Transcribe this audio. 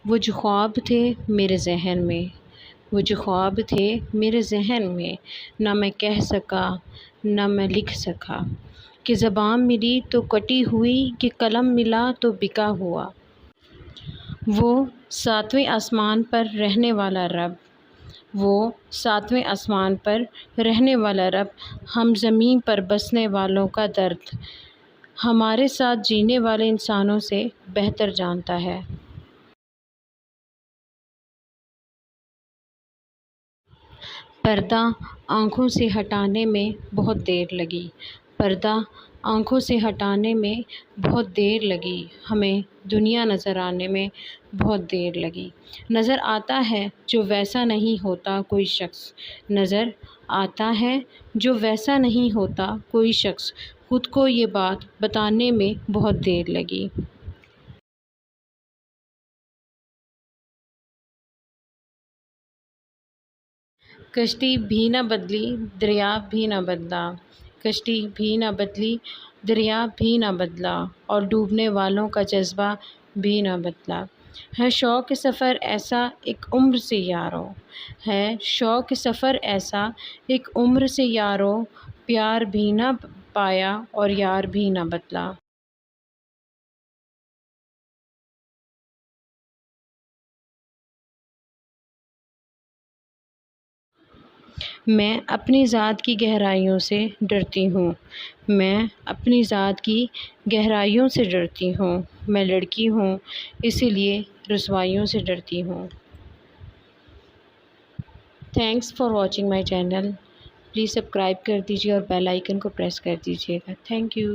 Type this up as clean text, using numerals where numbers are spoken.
وہ جو خواب تھے میرے ذہن میں، وہ جو خواب تھے میرے ذہن میں، نہ میں کہہ سکا نہ میں لکھ سکا، کہ زبان ملی تو کٹی ہوئی، کہ قلم ملا تو بکا ہوا۔ وہ ساتویں آسمان پر رہنے والا رب، وہ ساتویں آسمان پر رہنے والا رب، ہم زمین پر بسنے والوں کا درد ہمارے ساتھ جینے والے انسانوں سے بہتر جانتا ہے۔ پردہ آنکھوں سے ہٹانے میں بہت دیر لگی، پردہ آنکھوں سے ہٹانے میں بہت دیر لگی، ہمیں دنیا نظر آنے میں بہت دیر لگی۔ نظر آتا ہے جو ویسا نہیں ہوتا کوئی شخص، نظر آتا ہے جو ویسا نہیں ہوتا کوئی شخص، خود کو یہ بات بتانے میں بہت دیر لگی۔ کشتی بھی نہ بدلی دریا بھی نہ بدلا، کشتی بھی نہ بدلی دریا بھی نہ بدلا، اور ڈوبنے والوں کا جذبہ بھی نہ بدلا۔ ہے شوق سفر ایسا ایک عمر سے یارو، ہے شوق سفر ایسا ایک عمر سے یارو، پیار بھی نہ پایا اور یار بھی نہ بدلا۔ میں اپنی ذات کی گہرائیوں سے ڈرتی ہوں، میں اپنی ذات کی گہرائیوں سے ڈرتی ہوں، میں لڑکی ہوں اسی لیے رسوائیوں سے ڈرتی ہوں۔ Thanks for watching my channel, please subscribe کر دیجیے اور بیل آئیکن کو پریس کر دیجیے گا۔ Thank you.